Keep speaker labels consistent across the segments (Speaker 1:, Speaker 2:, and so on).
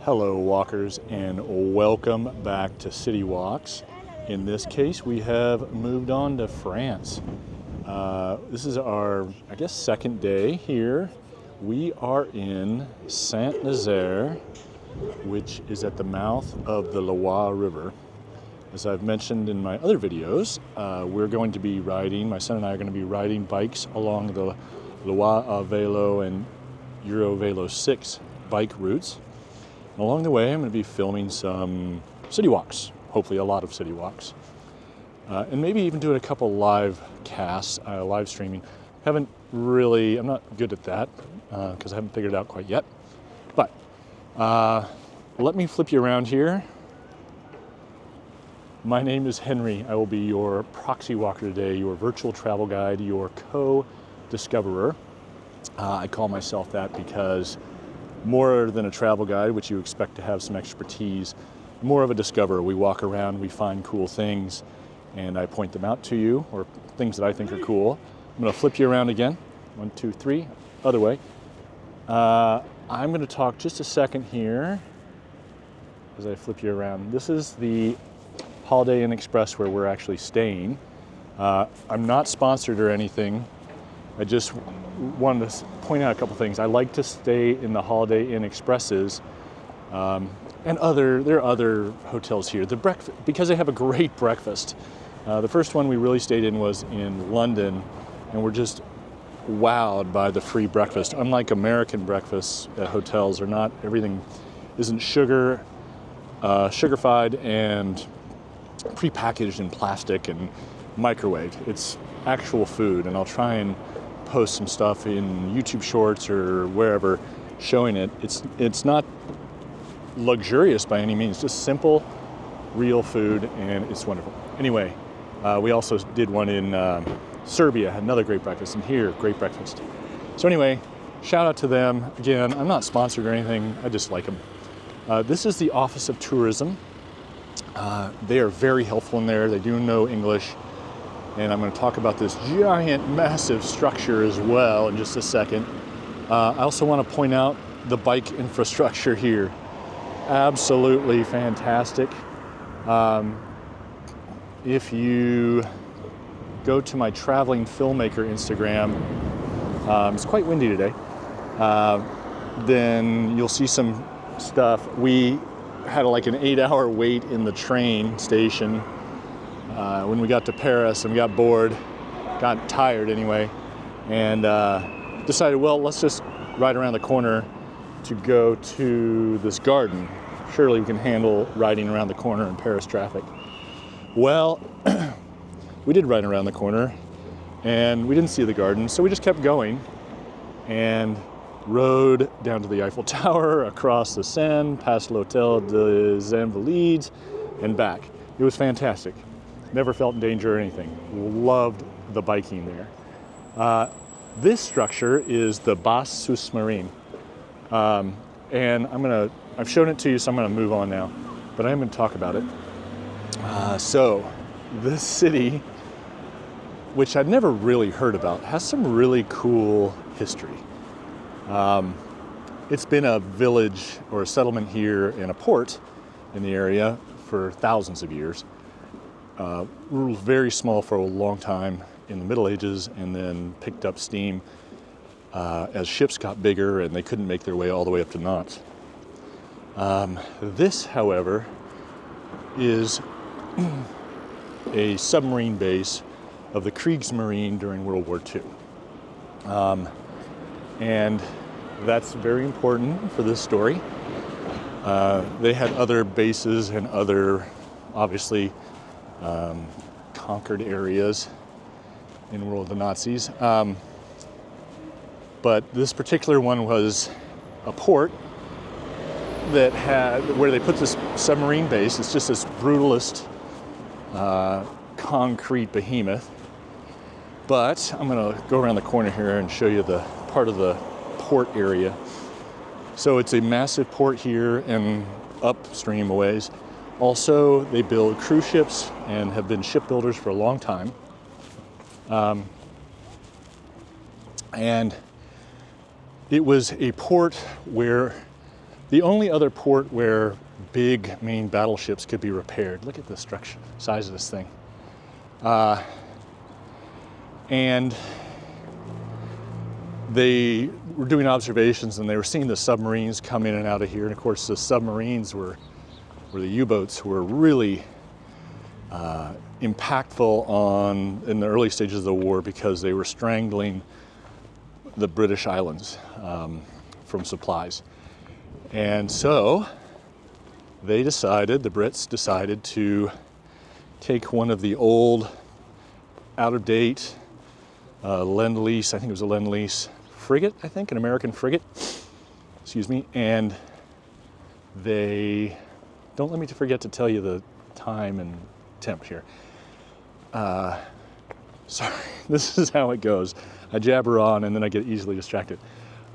Speaker 1: Hello walkers, and welcome back to City Walks. In this case we have moved on to France. This is our, I guess, second day here. We are in Saint Nazaire, which is at the mouth of the Loire River. As I've mentioned in my other videos, we're going to be riding, my son and I are going to be riding bikes along the Loire Valley and Eurovelo 6 bike routes. Along the way, I'm going to be filming some city walks, hopefully a lot of city walks, and maybe even doing a couple live casts, live streaming. I'm not good at that because I haven't figured it out quite yet. But let me flip you around here. My name is Henry. I will be your proxy walker today, your virtual travel guide, your co-discoverer. I call myself that because more than a travel guide, which you expect to have some expertise, more of a discoverer. We walk around, we find cool things, and I point them out to you, or things that I think are cool. I'm going to flip you around again. 1, 2, 3, other way. I'm going to talk just a second here as I flip you around. This is the Holiday Inn Express where we're actually staying. I'm not sponsored or anything. I just wanted to point out a couple things. I like to stay in the Holiday Inn Expresses, and there are other hotels here. Because they have a great breakfast. The first one we really stayed in was in London, and we're just wowed by the free breakfast. Unlike American breakfasts at hotels, everything isn't sugarfied and prepackaged in plastic and microwaved. It's actual food, and I'll try and post some stuff in YouTube Shorts or wherever showing it. It's not luxurious by any means, just simple, real food, and it's wonderful. Anyway, we also did one in Serbia, had another great breakfast, and here, great breakfast. So anyway, shout out to them. Again, I'm not sponsored or anything, I just like them. This is the Office of Tourism. They are very helpful in there. They do know English. And I'm going to talk about this giant, massive structure as well in just a second. I also want to point out the bike infrastructure here. Absolutely fantastic. If you go to my traveling filmmaker Instagram, it's quite windy today, then you'll see some stuff. We had like an 8-hour wait in the train station when we got to Paris, and we got bored, got tired anyway, and decided, well, let's just ride around the corner to go to this garden. Surely we can handle riding around the corner in Paris traffic. Well, we did ride around the corner, and we didn't see the garden, so we just kept going and rode down to the Eiffel Tower, across the Seine, past l'Hôtel des Invalides, and back. It was fantastic. Never felt in danger or anything. Loved the biking there. This structure is the Bas Sous-Marine. And I've shown it to you, so I'm gonna move on now, but I'm gonna talk about it. So this city, which I'd never really heard about, has some really cool history. It's been a village or a settlement here and a port in the area for thousands of years. Very small for a long time in the Middle Ages, and then picked up steam as ships got bigger and they couldn't make their way all the way up to Nantes. This, however, is a submarine base of the Kriegsmarine during World War II. And that's very important for this story. They had other bases and other, obviously, conquered areas in the world of the Nazis. But this particular one was a port that where they put this submarine base. It's just this brutalist concrete behemoth. But I'm gonna go around the corner here and show you the part of the port area. So it's a massive port here and upstream a ways. Also, they build cruise ships and have been shipbuilders for a long time. And it was a port where the only other port where big main battleships could be repaired. Look at the structure, size of this thing. And they were doing observations, and they were seeing the submarines come in and out of here. And of course, the submarines were the U-boats were really impactful in the early stages of the war, because they were strangling the British islands from supplies. And so the Brits decided to take one of the old, out-of-date Lend-Lease, I think it was a Lend-Lease frigate, an American frigate, excuse me, and they, don't let me forget to tell you the time and temp here. Sorry, this is how it goes. I jabber on and then I get easily distracted.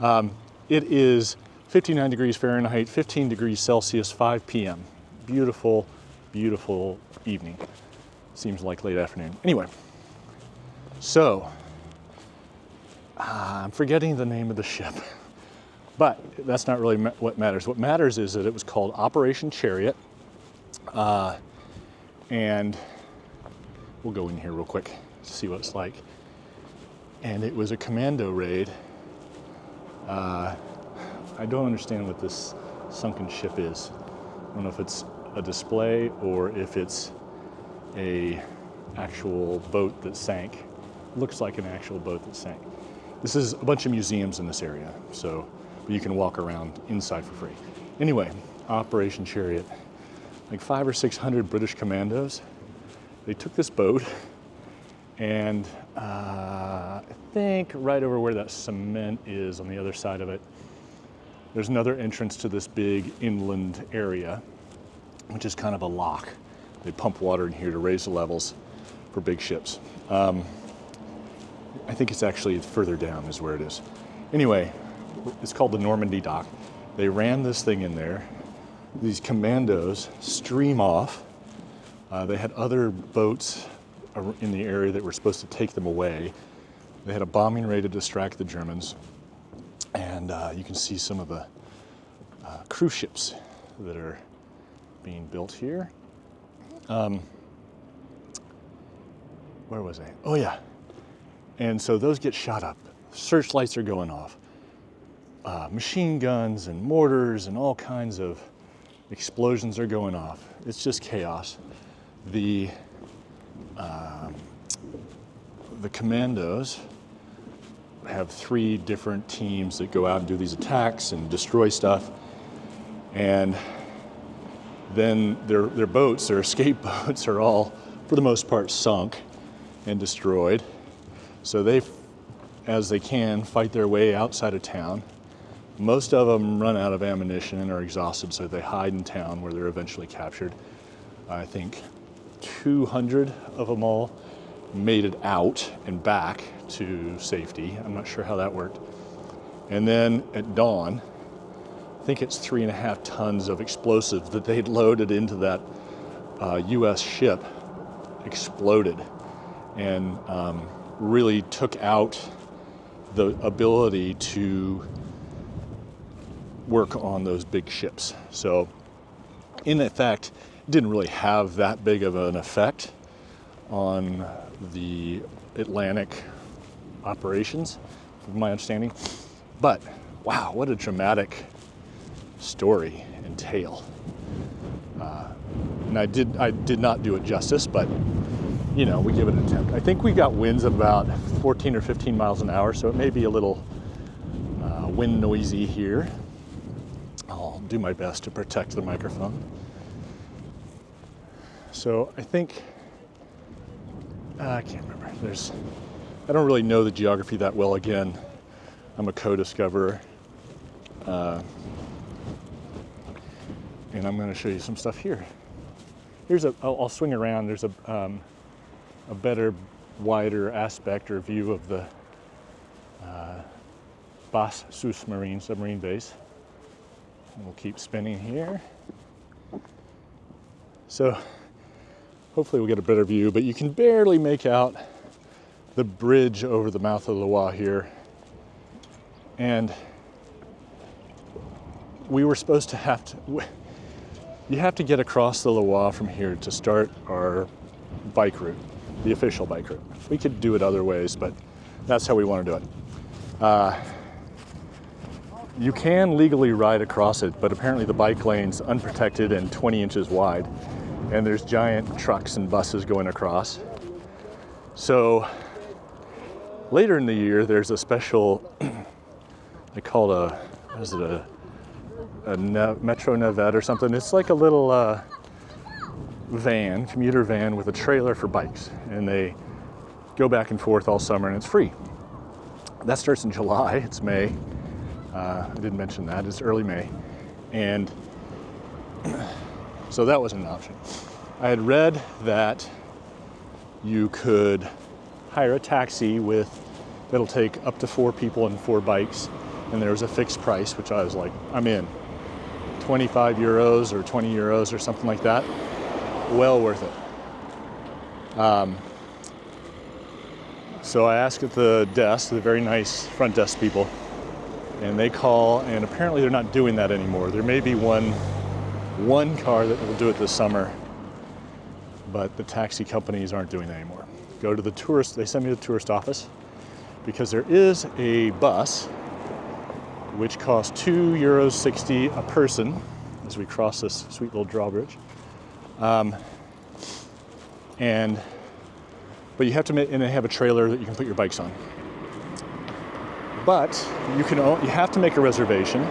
Speaker 1: It is 59 degrees Fahrenheit, 15 degrees Celsius, 5 p.m. Beautiful, beautiful evening. Seems like late afternoon. Anyway, so I'm forgetting the name of the ship, but that's not really what matters. What matters is that it was called Operation Chariot, and we'll go in here real quick to see what it's like. And it was a commando raid. I don't understand what this sunken ship is. I don't know if it's a display or if it's a actual boat that sank. Looks like an actual boat that sank. This is a bunch of museums in this area, so you can walk around inside for free. Anyway, Operation Chariot. Like 500 or 600 British commandos. They took this boat, and I think right over where that cement is on the other side of it, there's another entrance to this big inland area, which is kind of a lock. They pump water in here to raise the levels for big ships. I think it's actually further down is where it is. Anyway, it's called the Normandy Dock. They ran this thing in there. These commandos stream off. They had other boats in the area that were supposed to take them away. They had a bombing raid to distract the Germans. And you can see some of the cruise ships that are being built here. Where was I? Oh yeah. And so those get shot up. Searchlights are going off. Machine guns and mortars and all kinds of explosions are going off. It's just chaos. The commandos have 3 different teams that go out and do these attacks and destroy stuff. And then their boats, their escape boats, are all, for the most part, sunk and destroyed. So they, as they can, fight their way outside of town. Most of them run out of ammunition and are exhausted, so they hide in town where they're eventually captured. I think 200 of them all made it out and back to safety. I'm not sure how that worked. And then at dawn, I think it's 3.5 tons of explosives that they'd loaded into that U.S. ship exploded and really took out the ability to work on those big ships. So in effect, it didn't really have that big of an effect on the Atlantic operations, from my understanding. But wow, what a dramatic story and tale. And I did not do it justice, but you know, we give it an attempt. I think we got winds of about 14 or 15 miles an hour, so it may be a little wind noisy here. I'll do my best to protect the microphone. So I think, I can't remember. I don't really know the geography that well. Again, I'm a co-discoverer. And I'm going to show you some stuff here. I'll swing around. There's a better, wider aspect or view of the Basse Sous-Marine submarine base. And we'll keep spinning here. So hopefully we'll get a better view, but you can barely make out the bridge over the mouth of the Loire here. And we were supposed to you have to get across the Loire from here to start our bike route, the official bike route. We could do it other ways, but that's how we want to do it. You can legally ride across it, but apparently the bike lane's unprotected and 20 inches wide, and there's giant trucks and buses going across. So later in the year, there's a special, they call it a Metro Navette or something. It's like a little commuter van with a trailer for bikes, and they go back and forth all summer, and it's free. That starts in July. It's May. I didn't mention that. It's early May, and so that wasn't an option. I had read that you could hire a taxi that'll take up to 4 people and 4 bikes, and there was a fixed price, which I was like, I'm in. 25 euros or 20 euros or something like that. Well worth it. So I asked at the desk, the very nice front desk people, and they call, and apparently they're not doing that anymore. There may be one car that will do it this summer, but the taxi companies aren't doing that anymore. Go to the tourist, they send me to the tourist office, because there is a bus which costs €2.60 a person as we cross this sweet little drawbridge. But you have to and they have a trailer that you can put your bikes on. But you have to make a reservation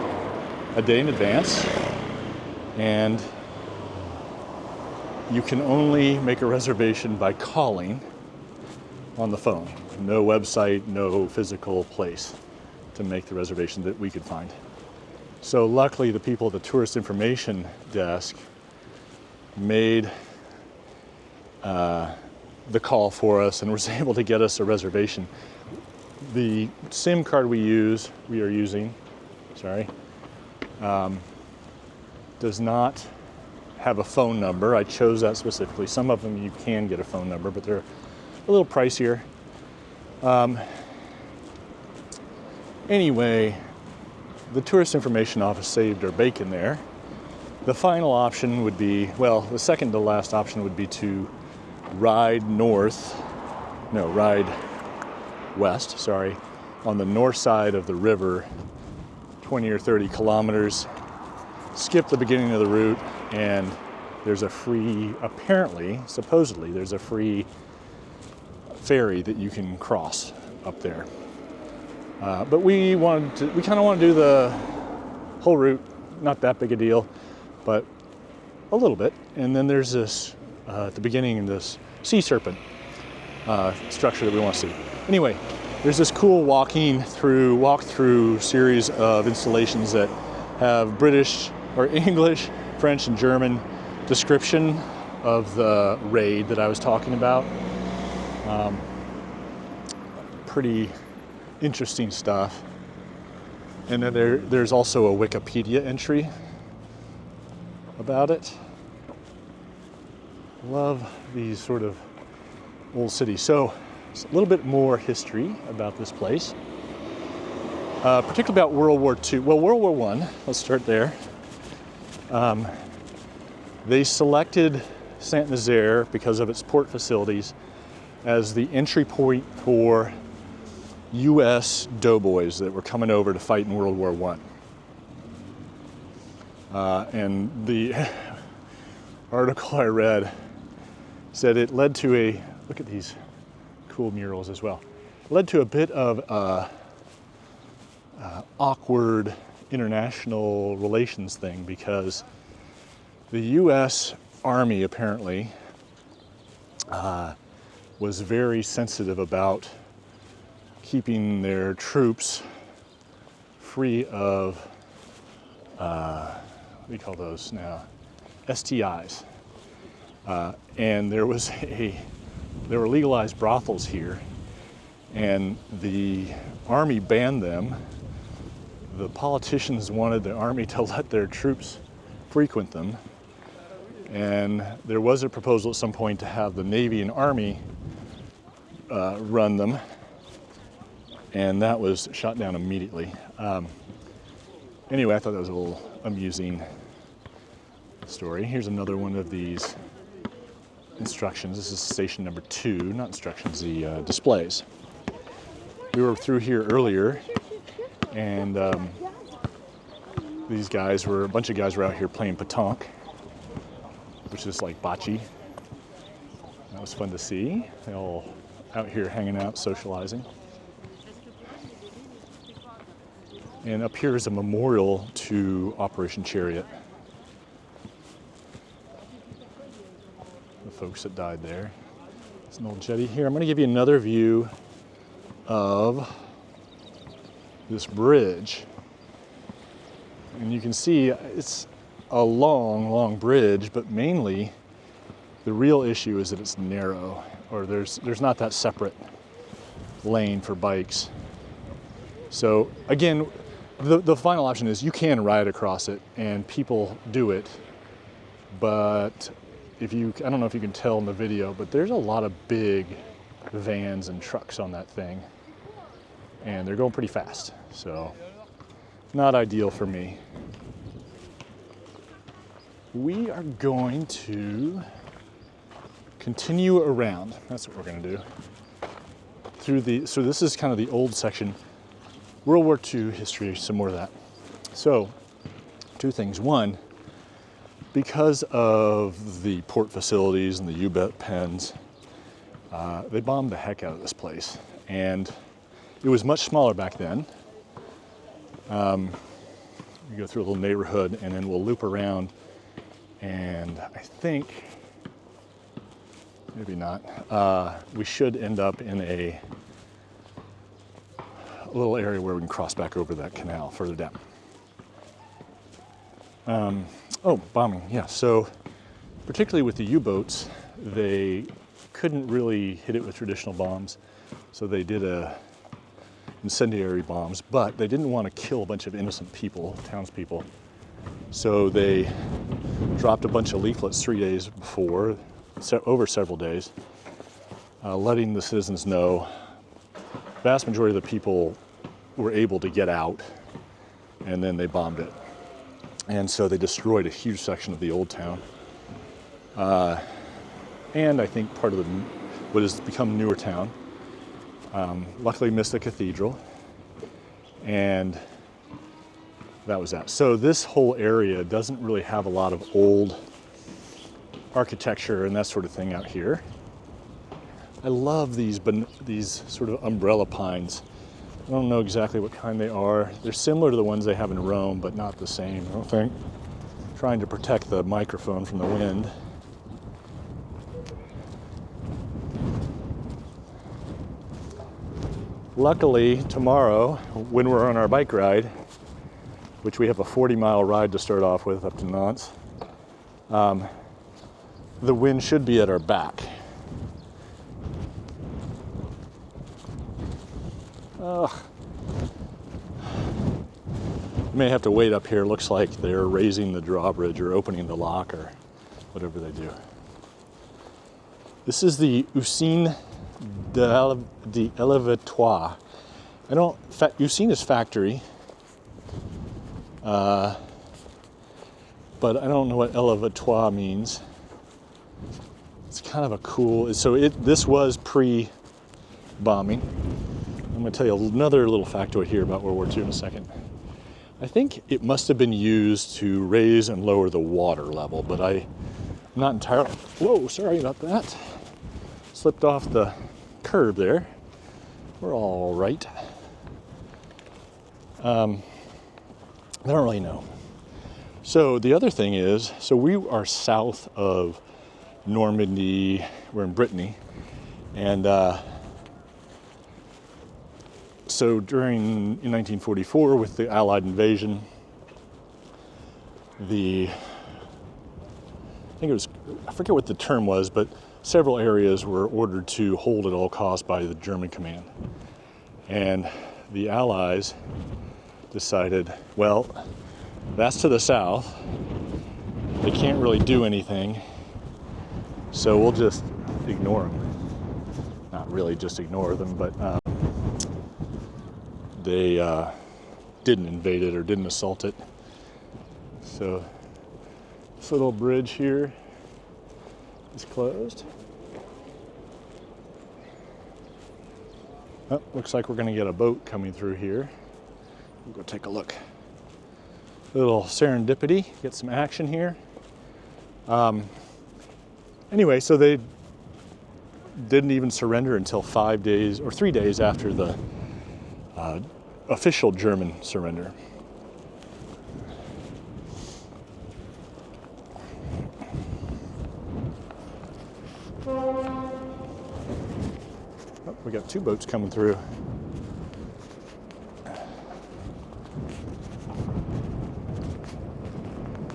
Speaker 1: a day in advance, and you can only make a reservation by calling on the phone. No website, no physical place to make the reservation that we could find. So luckily the people at the tourist information desk made the call for us and was able to get us a reservation. The SIM card we are using, does not have a phone number. I chose that specifically. Some of them you can get a phone number, but they're a little pricier. Anyway, the tourist information office saved our bacon there. The final option would be, the second to last option would be to ride west, on the north side of the river, 20 or 30 kilometers, skip the beginning of the route, and there's a free, supposedly, there's a free ferry that you can cross up there. But we kind of want to do the whole route, not that big a deal, but a little bit. And then there's this, at the beginning, this sea serpent structure that we want to see. Anyway, there's this cool walk-through series of installations that have British or English, French, and German description of the raid that I was talking about. Pretty interesting stuff. And then there's also a Wikipedia entry about it. Love these sort of old cities. So it's a little bit more history about this place, particularly about World War II. Well, World War I, let's start there. They selected Saint Nazaire because of its port facilities as the entry point for U.S. doughboys that were coming over to fight in World War I. And the article I read said it led to look at these cool murals as well, it led to a bit of awkward international relations thing, because the U.S. Army apparently was very sensitive about keeping their troops free of, what do you call those now? STIs. And there were legalized brothels here, and the Army banned them. The politicians wanted the Army to let their troops frequent them. And there was a proposal at some point to have the Navy and Army run them, and that was shot down immediately. Anyway, I thought that was a little amusing story. Here's another one of these instructions. This is station number 2, not instructions, the displays. We were through here earlier, and a bunch of guys were out here playing pétanque, which is like bocce. That was fun to see. They all out here hanging out, socializing. And up here is a memorial to Operation Chariot. The folks that died there. There's an old jetty here. I'm going to give you another view of this bridge. And you can see it's a long, long bridge, but mainly the real issue is that it's narrow, or there's not that separate lane for bikes. So again, the final option is you can ride across it, and people do it, but I don't know if you can tell in the video, but there's a lot of big vans and trucks on that thing, and they're going pretty fast, so not ideal for me. We are going to continue around. That's what we're going to do. So this is kind of the old section. World War II history, some more of that. So, 2 things. One, because of the port facilities and the U-boat pens, they bombed the heck out of this place. And it was much smaller back then. We go through a little neighborhood, and then we'll loop around, and I think, maybe not, we should end up in a little area where we can cross back over that canal further down. Bombing, yeah. So particularly with the U-boats, they couldn't really hit it with traditional bombs, so they did incendiary bombs, but they didn't want to kill a bunch of innocent people, townspeople, so they dropped a bunch of leaflets 3 days before, over several days, letting the citizens know. Vast majority of the people were able to get out, and then they bombed it. And so they destroyed a huge section of the old town. And I think part of what has become newer town. Luckily missed the cathedral. And that was that. So this whole area doesn't really have a lot of old architecture and that sort of thing out here. I love these sort of umbrella pines. I don't know exactly what kind they are. They're similar to the ones they have in Rome, but not the same, I don't think. Trying to protect the microphone from the wind. Luckily, tomorrow, when we're on our bike ride, which we have a 40-mile ride to start off with up to Nantes, the wind should be at our back. May have to wait up here. Looks like they're raising the drawbridge or opening the lock or whatever they do. This is the Usine d'Elevatoire. Usine is factory, but I don't know what Elevatoire means. It's kind of a cool. This was pre-bombing. I'm going to tell you another little factoid here about World War II in a second. I think it must have been used to raise and lower the water level, but I'm not entirely. Whoa, sorry about that. Slipped off the curb there. We're all right. I don't really know. So the other thing is, we are south of Normandy. We're in Brittany, and so in 1944, with the Allied invasion, I forget what the term was, but several areas were ordered to hold at all costs by the German command. And the Allies decided, well, that's to the south. They can't really do anything, so we'll just ignore them. Not really just ignore them, but they didn't invade it or didn't assault it. So this little bridge here is closed. Oh, looks like we're going to get a boat coming through here. We'll go take a look. A little serendipity, get some action here. Anyway, so they didn't even surrender until 5 days or 3 days after the official German surrender. Oh, we got 2 boats coming through.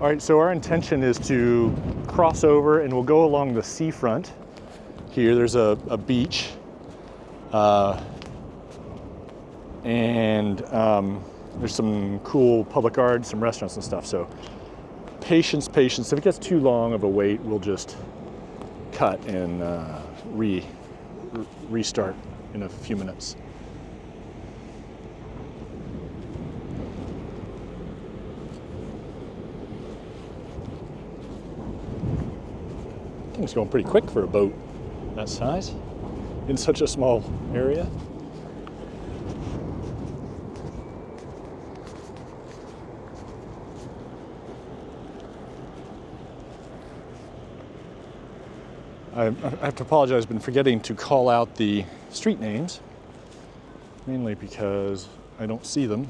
Speaker 1: All right, so our intention is to cross over and we'll go along the seafront. Here, there's a beach. And there's some cool public art, some restaurants and stuff. So patience, patience. If it gets too long of a wait, we'll just cut and restart in a few minutes. Things going pretty quick for a boat that size in such a small area. I have to apologize, I've been forgetting to call out the street names, mainly because I don't see them.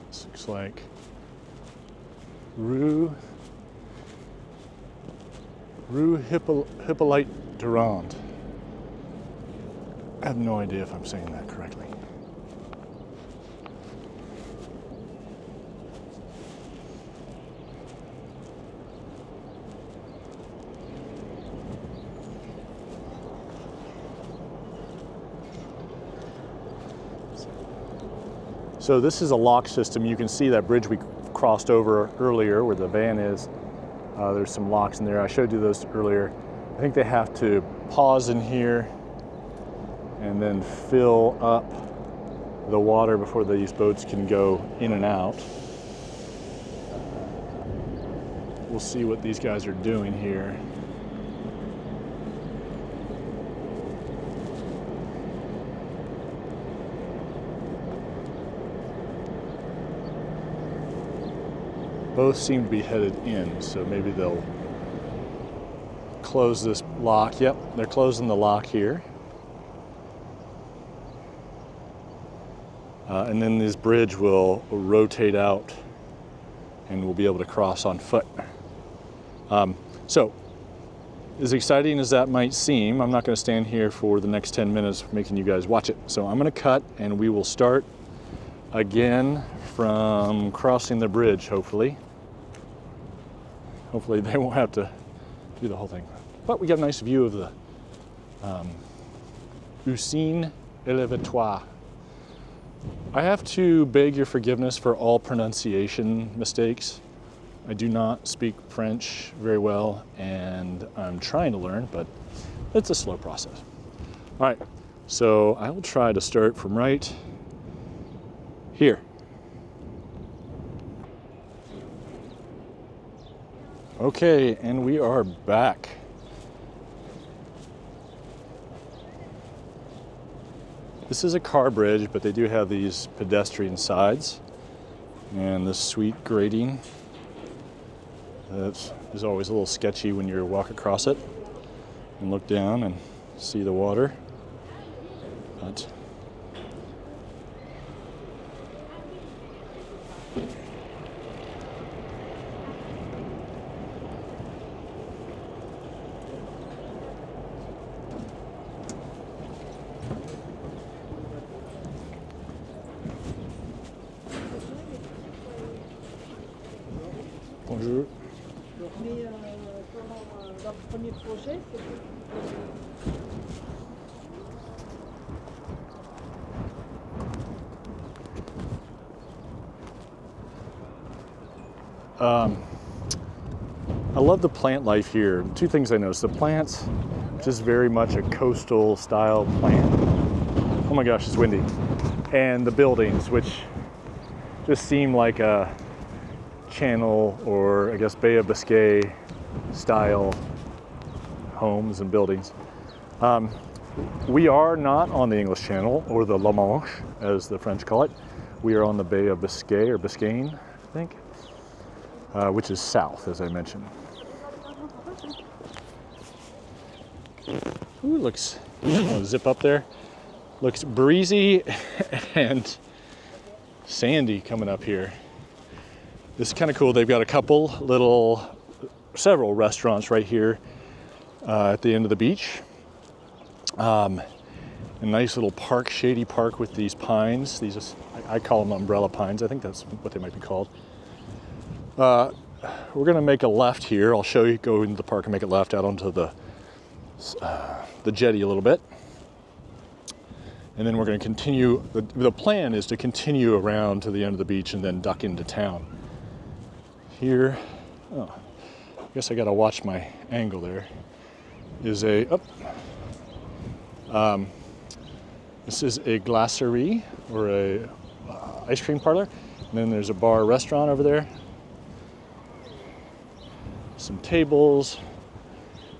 Speaker 1: This looks like Rue Hippolyte Durand. I have no idea if I'm saying that correctly. So this is a lock system. You can see that bridge we crossed over earlier where the van is. There's some locks in there. I showed you those earlier. I think they have to pause in here and then fill up the water before these boats can go in and out. We'll see what these guys are doing here. Both seem to be headed in, so maybe they'll close this lock. Yep, they're closing the lock here. And then this bridge will rotate out and we'll be able to cross on foot. So, as exciting as that might seem, I'm not going to stand here for the next 10 minutes making you guys watch it. So I'm going to cut and we will start again from crossing the bridge, hopefully. Hopefully they won't have to do the whole thing. But we got a nice view of the Usine Elevatoire. I have to beg your forgiveness for all pronunciation mistakes. I do not speak French very well, and I'm trying to learn, but it's a slow process. All right, so I will try to start from right here. Okay, and we are back. This is a car bridge, but they do have these pedestrian sides and this sweet grating. That is always a little sketchy when you walk across it and look down and see the water. But bonjour.
Speaker 2: Mais dans le premier projet, c'est
Speaker 1: I love the plant life here. 2 things I noticed. The plants, just very much a coastal style plant. Oh my gosh, it's windy. and the buildings, which just seem like a Channel or I guess Bay of Biscay style homes and buildings. We are not on the English Channel, or the La Manche as the French call it. We are on the Bay of Biscay, or Biscayne, I think, which is south, as I mentioned. Ooh, looks, I'll zip up there. Looks breezy and sandy coming up here. This is kind of cool. They've got a couple several restaurants right here at the end of the beach. A nice little park, shady park with these pines. These, I call them umbrella pines. I think that's what they might be called. We're gonna make a left here. I'll show you, go into the park and make a left out onto the jetty a little bit. And then we're gonna continue, the plan is to continue around to the end of the beach and then duck into town. Here, oh, I guess I gotta watch my angle there, is a, this is a glacerie, or a ice cream parlor. And then there's a bar restaurant over there. Some tables.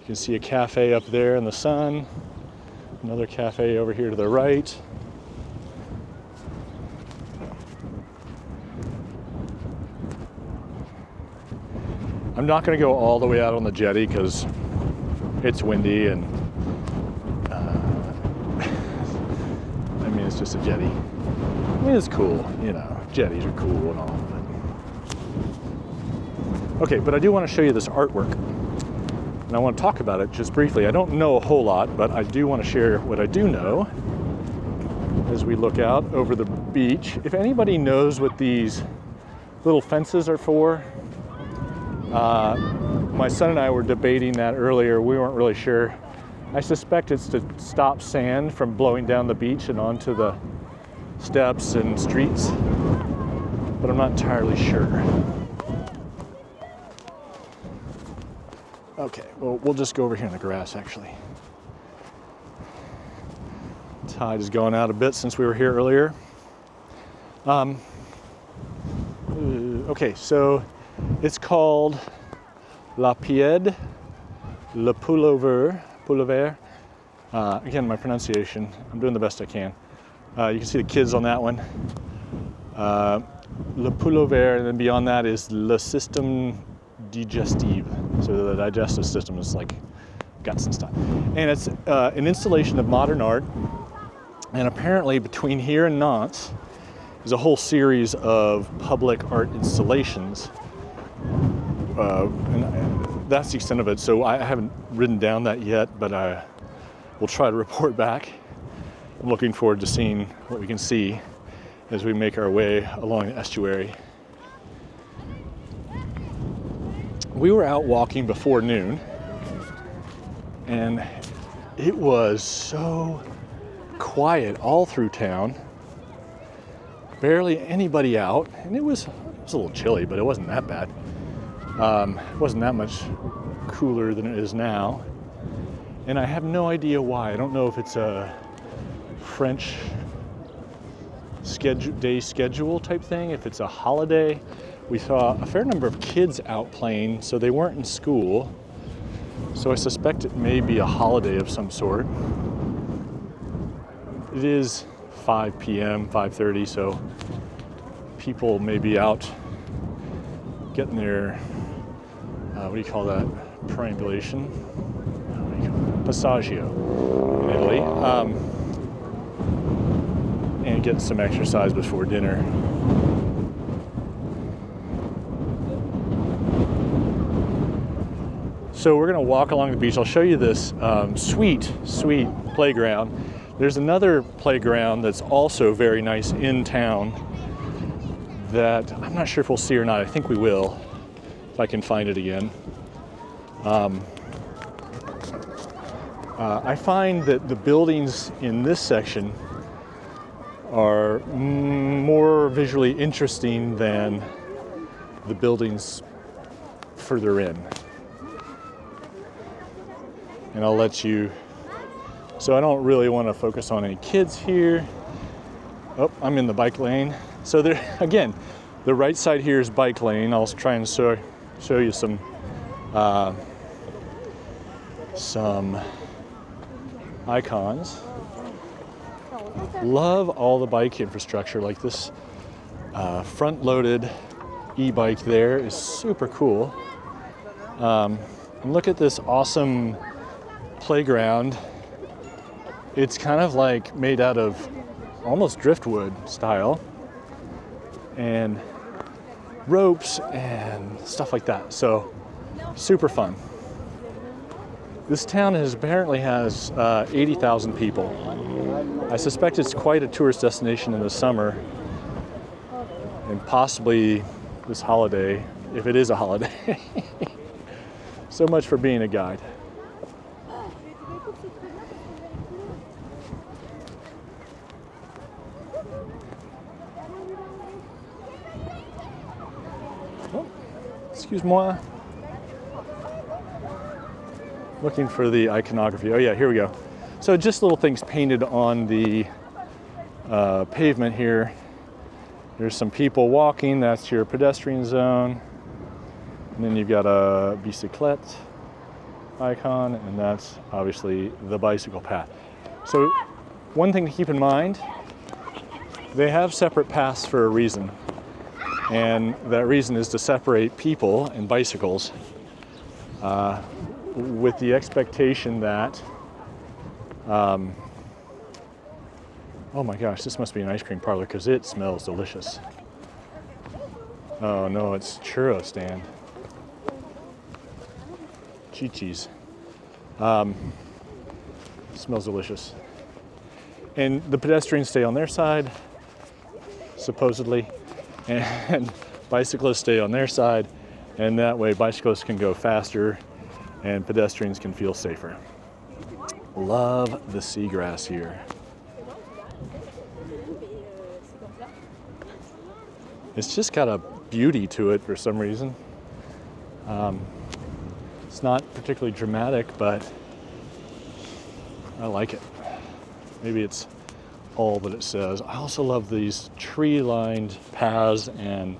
Speaker 1: You can see a cafe up there in the sun. Another cafe over here to the right. I'm not going to go all the way out on the jetty because it's windy and I mean, it's just a jetty. I mean, it's cool, you know, jetties are cool and all. But... Okay, but I do want to show you this artwork. And I want to talk about it just briefly. I don't know a whole lot, but I do want to share what I do know as we look out over the beach. If anybody knows what these little fences are for, my son and I were debating that earlier. We weren't really sure. I suspect it's to stop sand from blowing down the beach and onto the steps and streets, but I'm not entirely sure. Okay, well, we'll just go over here in the grass, actually. Tide has gone out a bit since we were here earlier. Okay, so it's called La Pied, Le Pullover. Again, my pronunciation, I'm doing the best I can. You can see the kids on that one. Le Pullover, and then beyond that is Le Système Digestive. So the digestive system is like guts and stuff. And it's an installation of modern art. And apparently between here and Nantes is a whole series of public art installations. And that's the extent of it. So I haven't written down that yet, but I will try to report back. I'm looking forward to seeing what we can see as we make our way along the estuary. We were out walking before noon, and it was so quiet all through town. Barely anybody out, and it was a little chilly, but it wasn't that bad. It wasn't that much cooler than it is now, and I have no idea why. I don't know if it's a French day schedule type thing, if it's a holiday. We saw a fair number of kids out playing, so they weren't in school. So I suspect it may be a holiday of some sort. It is 5 p.m., 5:30, so people may be out getting their, what do you call that, perambulation? Passaggio in Italy. And get some exercise before dinner. So we're gonna walk along the beach. I'll show you this sweet playground. There's another playground that's also very nice in town that I'm not sure if we'll see or not. I think we will, if I can find it again. I find that the buildings in this section are more visually interesting than the buildings further in. And I'll let you, so I don't really want to focus on any kids here. Oh, I'm in the bike lane. So there, again, the right side here is bike lane. I'll try and show you some icons. Love all the bike infrastructure. Like this front-loaded e-bike there is super cool. And look at this awesome playground. It's kind of like made out of almost driftwood style, and ropes and stuff like that. So super fun. This town apparently has 80,000 people. I suspect it's quite a tourist destination in the summer, and possibly this holiday, if it is a holiday. So much for being a guide. Oh, excuse-moi. Looking for the iconography. Oh yeah, here we go. So just little things painted on the pavement here. There's some people walking. That's your pedestrian zone. And then you've got a bicyclette icon, and that's obviously the bicycle path. So one thing to keep in mind, they have separate paths for a reason. And that reason is to separate people and bicycles with the expectation that, oh my gosh, this must be an ice cream parlor because it smells delicious. Oh no, it's churro stand. Chi-Chi's. Smells delicious. And the pedestrians stay on their side, supposedly, and bicyclists stay on their side, and that way bicyclists can go faster and pedestrians can feel safer. Love the seagrass here. It's just got a beauty to it for some reason. It's not particularly dramatic, but I like it. Maybe it's all that it says. I also love these tree-lined paths and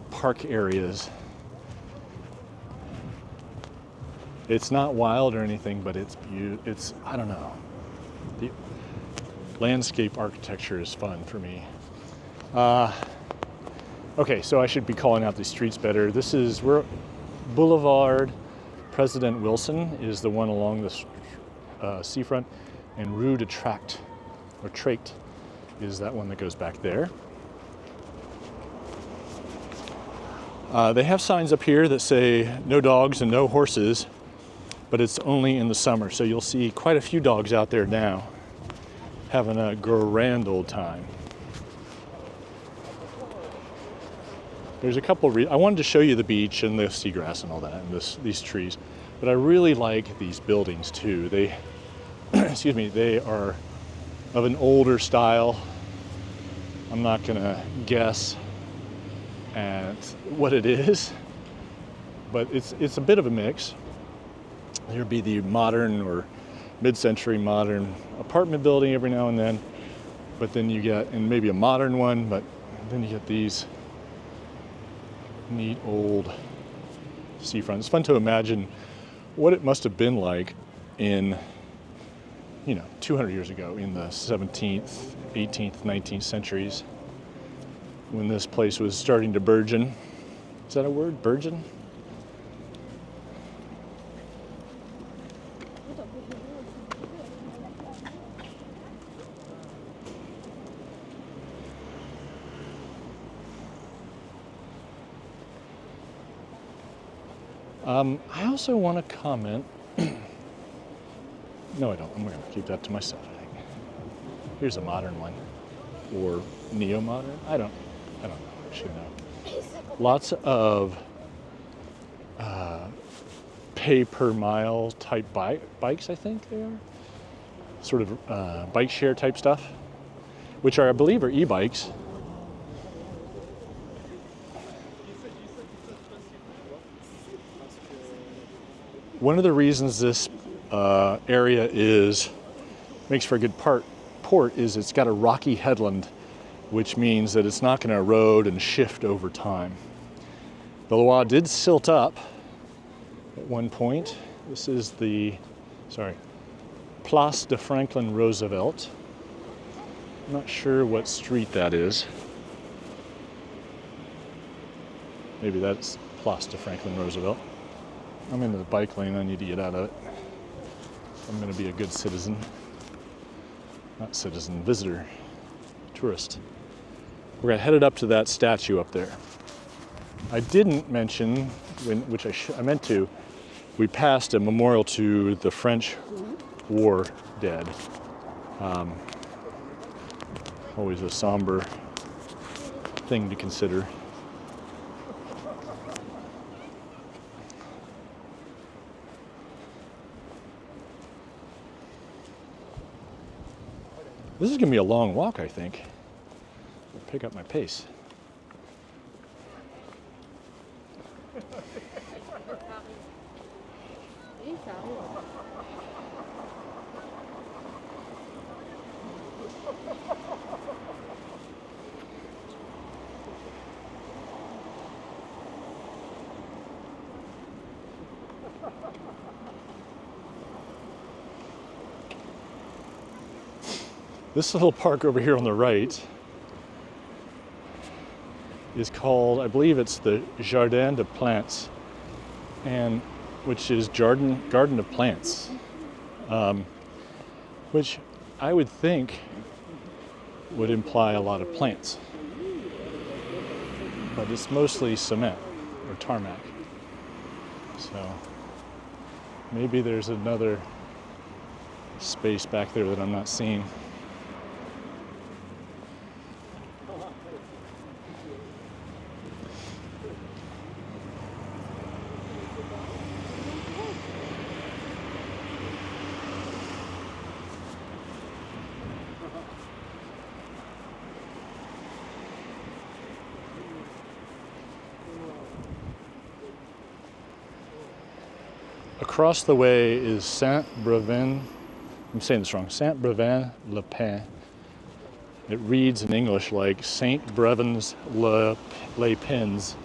Speaker 1: park areas. It's not wild or anything, but it's I don't know. The landscape architecture is fun for me. Okay, so I should be calling out these streets better. We're Boulevard President Wilson is the one along the seafront, and Rue de Tract, or Tract, is that one that goes back there. They have signs up here that say no dogs and no horses, but it's only in the summer, so you'll see quite a few dogs out there now having a grand old time. There's a couple I wanted to show you the beach and the seagrass and all that, and these trees, but I really like these buildings too. They, excuse me, they are of an older style. I'm not gonna guess at what it is, but it's a bit of a mix. There'd be the modern or mid-century modern apartment building every now and then, but then you get, and maybe a modern one, but then you get these neat old seafront. It's fun to imagine what it must have been like in, 200 years ago, in the 17th, 18th, 19th centuries, when this place was starting to burgeon. Is that a word, burgeon? I also want to comment. No, I don't. I'm going to keep that to myself, I think. Here's a modern one, or neo-modern. I don't know. I should know. Lots of pay per mile type bikes, I think they are. Sort of bike share type stuff, which I believe are e-bikes. One of the reasons this area makes for a good port is it's got a rocky headland, which means that it's not going to erode and shift over time. The Loire did silt up at one point. This is the, Place de Franklin Roosevelt. I'm not sure what street that is. Maybe that's Place de Franklin Roosevelt. I'm in the bike lane, I need to get out of it. I'm going to be a good citizen. Not citizen, visitor, tourist. We're headed up to that statue up there. I didn't mention, which I meant to, we passed a memorial to the French war dead. Always a somber thing to consider. This is going to be a long walk, I think. I'll pick up my pace. This little park over here on the right is called, I believe it's the Jardin de Plantes, and which is garden of plants, which I would think would imply a lot of plants, but it's mostly cement or tarmac. So maybe there's another space back there that I'm not seeing. Across the way is Saint-Brevin, I'm saying this wrong, Saint-Brevin-le-Pin. It reads in English like Saint Brevin's Les Pins.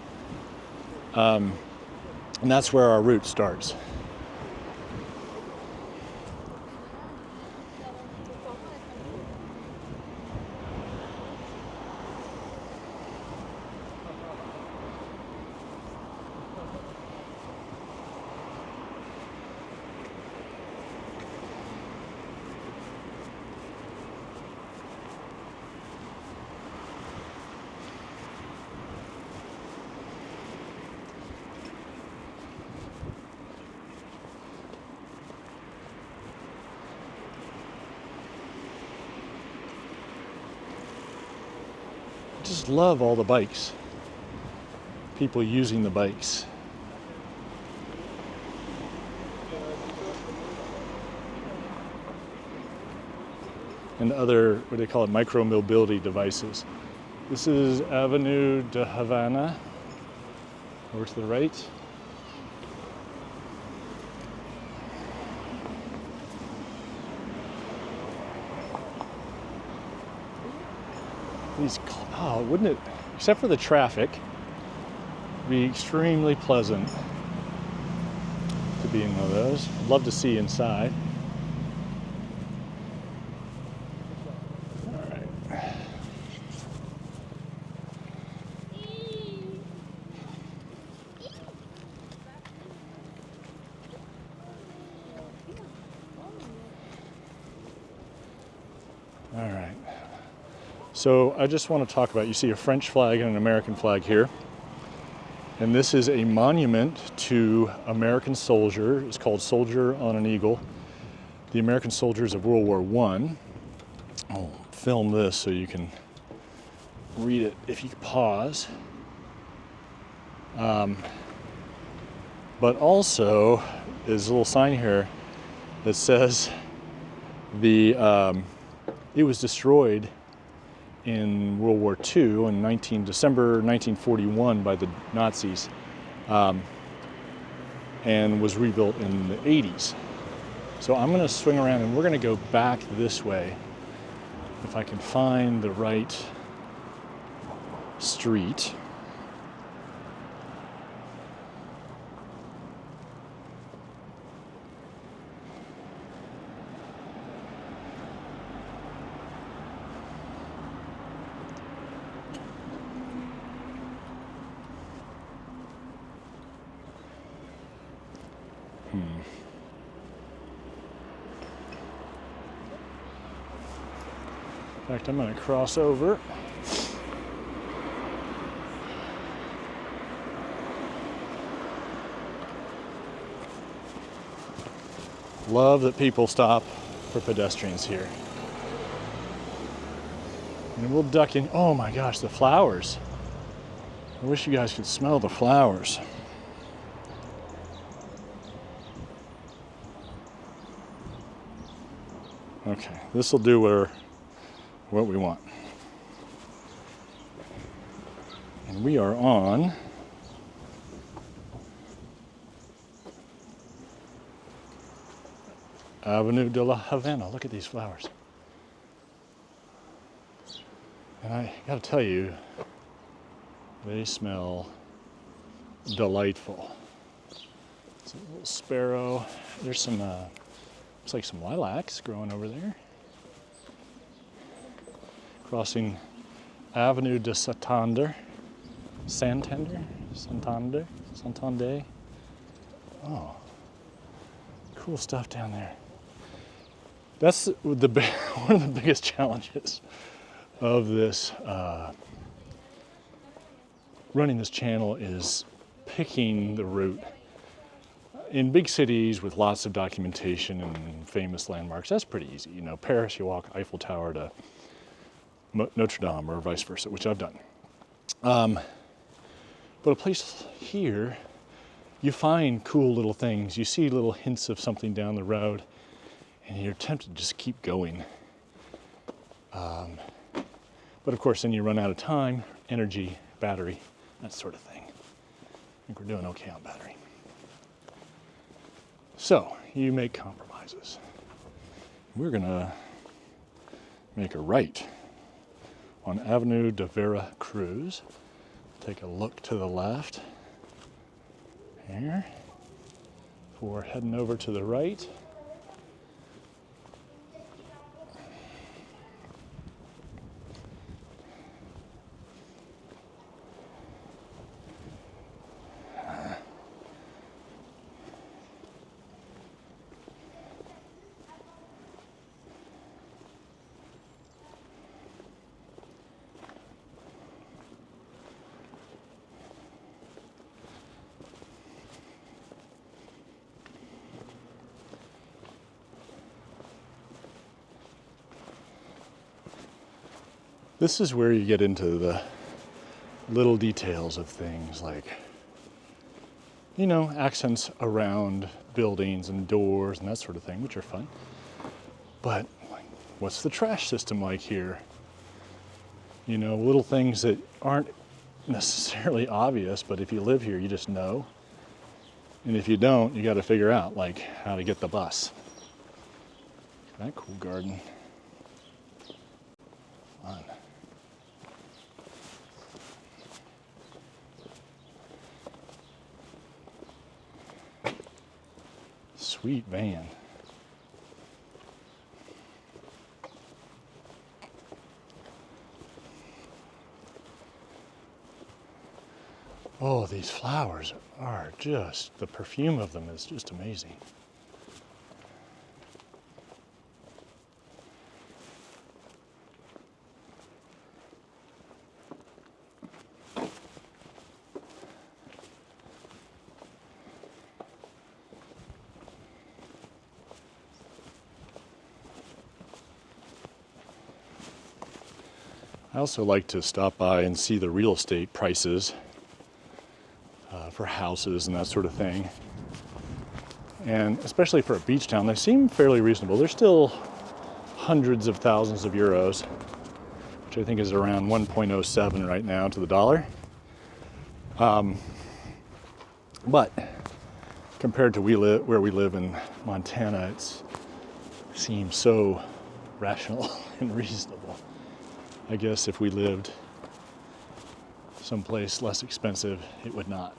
Speaker 1: And that's where our route starts. Just love all the bikes, people using the bikes. And other, what do they call it, micro mobility devices. This is Avenue de Havana, over to the right. Wouldn't it, except for the traffic, be extremely pleasant to be in one of those. I'd love to see inside. All right. All right. So I just want to talk about, you see a French flag and an American flag here. And this is a monument to American soldier. It's called Soldier on an Eagle. The American soldiers of World War I. I'll film this so you can read it if you pause. But also, there's a little sign here that says it was destroyed in World War II in December 1941 by the Nazis, and was rebuilt in the 80s. So I'm going to swing around and we're going to go back this way if I can find the right street. In fact, I'm going to cross over. Love that people stop for pedestrians here. And we'll duck in. Oh my gosh, the flowers. I wish you guys could smell the flowers. Okay, this will do what we want. And we are on Avenue de la Havana. Look at these flowers. And I gotta tell you, they smell delightful. It's a little sparrow. There's some, looks like some lilacs growing over there. Crossing Avenue de Santander. Santander. Oh, cool stuff down there. That's one of the biggest challenges of this running this channel is picking the route. In big cities with lots of documentation and famous landmarks, that's pretty easy. You know, Paris, you walk Eiffel Tower to Notre Dame or vice versa, which I've done. But a place here, you find cool little things. You see little hints of something down the road, and you're tempted to just keep going. But of course, then you run out of time, energy, battery, that sort of thing. I think we're doing okay on battery. So, you make compromises. We're gonna make a right on Avenue de Vera Cruz. Take a look to the left here before heading over to the right. This is where you get into the little details of things like, you know, accents around buildings and doors and that sort of thing, which are fun. But what's the trash system like here? You know, little things that aren't necessarily obvious, but if you live here, you just know. And if you don't, you got to figure out like how to get the bus. That cool garden. Fun. Sweet van. Oh, these flowers are just, the perfume of them is just amazing. I also like to stop by and see the real estate prices for houses and that sort of thing. And especially for a beach town, they seem fairly reasonable. They're still hundreds of thousands of euros, which I think is around 1.07 right now to the dollar. But compared to where we live in Montana, it seems so rational and reasonable. I guess if we lived someplace less expensive, it would not.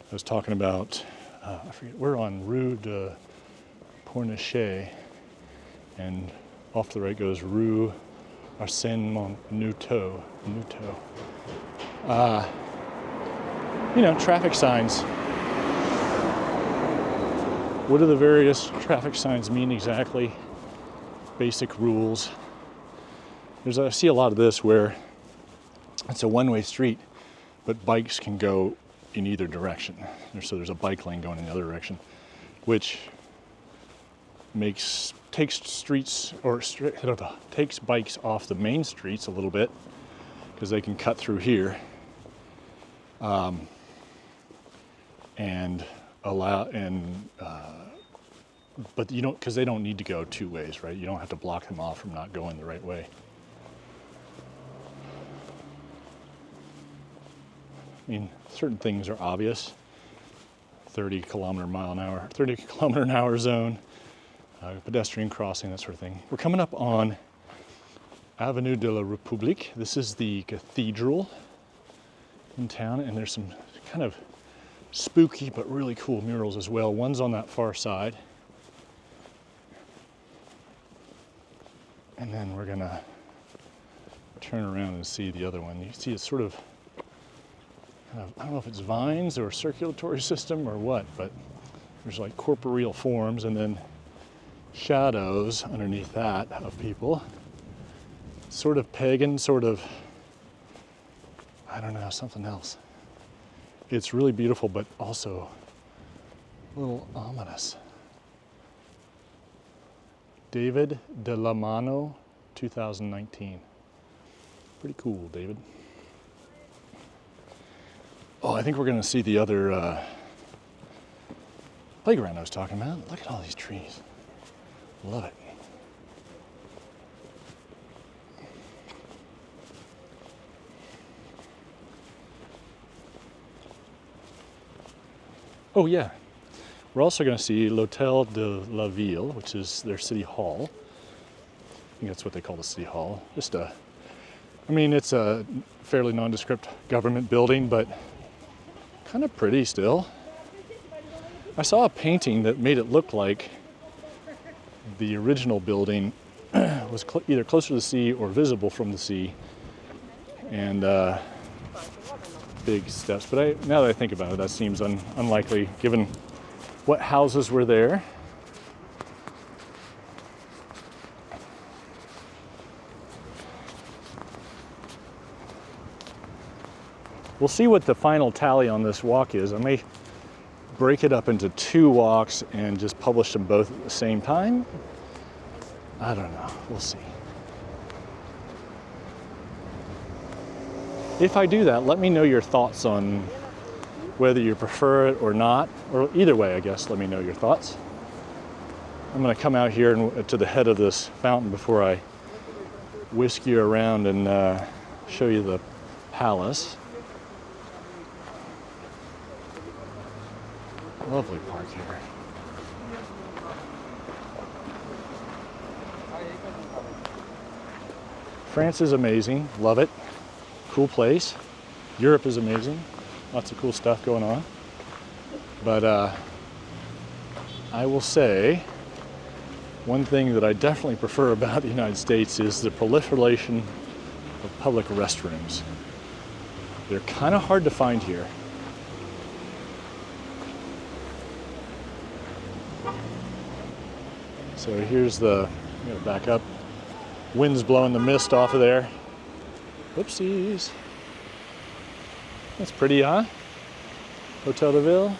Speaker 1: I was talking about, I forget, we're on Rue de Pornichet, and off to the right goes Rue Arsène Moutot. You know, traffic signs. What do the various traffic signs mean exactly? Basic rules. I see a lot of this where it's a one-way street, but bikes can go in either direction. So there's a bike lane going in the other direction, which takes bikes off the main streets a little bit because they can cut through here, but you don't, because they don't need to go two ways, right? You don't have to block them off from not going the right way. I mean, certain things are obvious. 30 kilometer an hour zone, pedestrian crossing, that sort of thing. We're coming up on Avenue de la République. This is the cathedral in town, and there's some kind of spooky but really cool murals as well. One's on that far side. And then we're gonna turn around and see the other one. You see it's sort of, I don't know if it's vines or circulatory system or what, but there's like corporeal forms and then shadows underneath that of people. Sort of pagan, sort of, I don't know, something else. It's really beautiful, but also a little ominous. David de la Mano, 2019. Pretty cool, David. Oh, I think we're gonna see the other playground I was talking about. Look at all these trees. Love it. Oh yeah, we're also going to see l'Hôtel de la Ville, which is their city hall. I think that's what they call the city hall. It's a fairly nondescript government building, but kind of pretty still. I saw a painting that made it look like the original building was either closer to the sea or visible from the sea, and big steps. But now that I think about it, that seems unlikely given what houses were there. We'll see what the final tally on this walk is. I may break it up into 2 walks and just publish them both at the same time. I don't know. We'll see. If I do that, let me know your thoughts on whether you prefer it or not, or either way, I guess, let me know your thoughts. I'm going to come out here to the head of this fountain before I whisk you around and show you the palace. Lovely park here. France is amazing, love it. Cool place. Europe is amazing. Lots of cool stuff going on. But I will say one thing that I definitely prefer about the United States is the proliferation of public restrooms. They're kind of hard to find here. So here's I'm gonna back up. Wind's blowing the mist off of there. Whoopsies. That's pretty, huh? Hotel de Ville.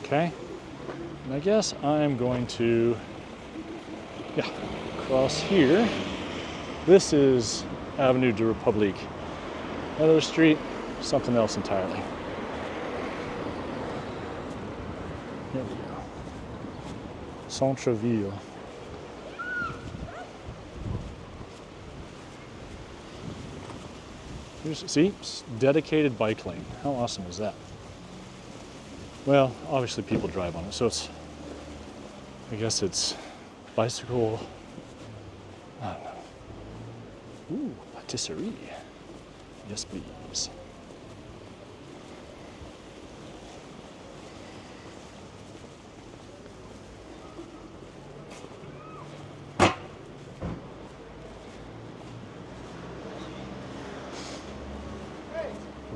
Speaker 1: Okay. And I guess I'm going to, cross here. This is Avenue de République. Another street, something else entirely. Here we go. Centre-ville. See, dedicated bike lane. How awesome is that? Well, obviously people drive on it, so I guess it's bicycle. I don't know. Ooh, patisserie. Yes, please.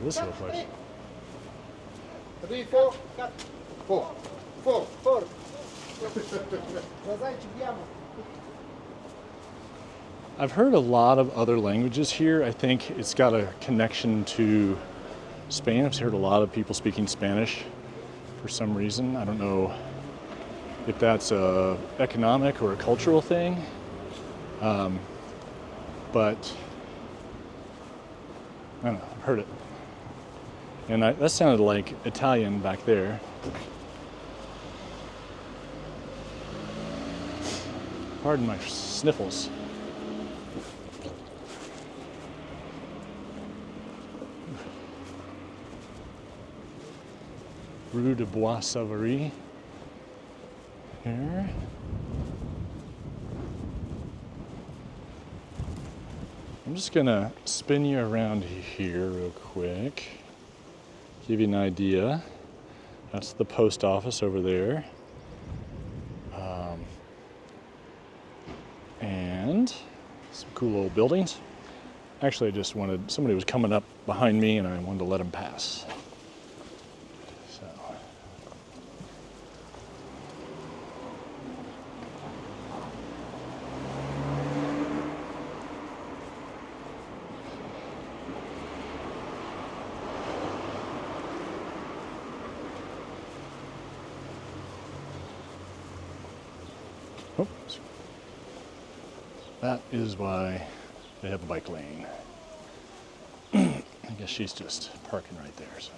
Speaker 1: This little place.
Speaker 3: 3, 4, 4. 4. 4.
Speaker 1: I've heard a lot of other languages here. I think it's got a connection to Spain. I've heard a lot of people speaking Spanish for some reason. I don't know if that's a economic or a cultural thing, but I don't know. I've heard it. And that sounded like Italian back there. Pardon my sniffles. Rue de Bois Savary. Here. I'm just gonna spin you around here real quick. Give you an idea. That's the post office over there. And some cool old buildings. Actually, I just somebody was coming up behind me and I wanted to let him pass. So. Oops. That is why they have a bike lane. I guess she's just parking right there, so.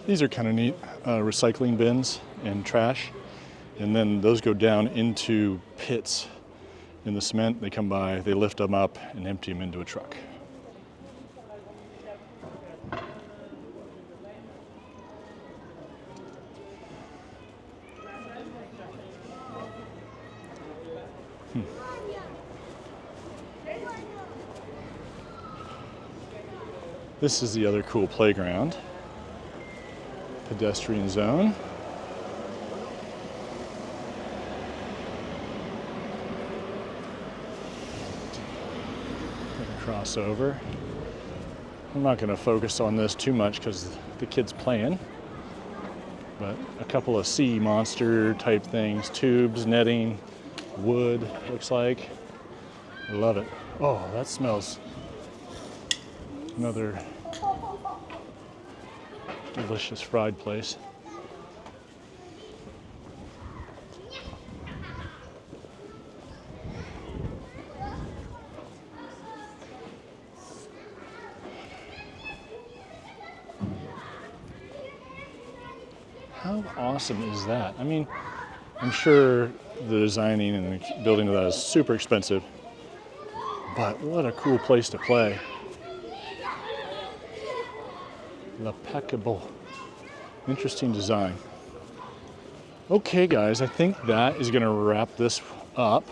Speaker 1: These are kind of neat, recycling bins and trash. And then those go down into pits in the cement. They come by, they lift them up and empty them into a truck. This is the other cool playground. Pedestrian zone. Cross over. I'm not going to focus on this too much because the kid's playing. But a couple of sea monster type things, tubes, netting, wood, looks like. I love it. Oh, that smells. Another delicious fried place. How awesome is that? I mean, I'm sure the designing and the building of that is super expensive, but what a cool place to play. L'Impeccable. Interesting design. Okay, guys, I think that is going to wrap this up.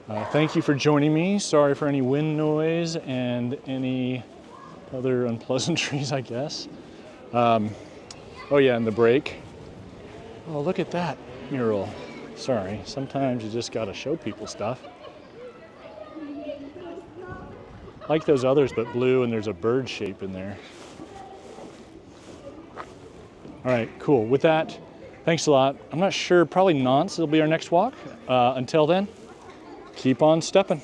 Speaker 1: Thank you for joining me. Sorry for any wind noise and any other unpleasantries, I guess. Oh yeah, and the break. Oh, look at that mural. Sorry, sometimes you just gotta show people stuff. Like those others, but blue, and there's a bird shape in there. All right, cool. With that, thanks a lot. I'm not sure, probably Nantes will be our next walk. Until then, keep on stepping.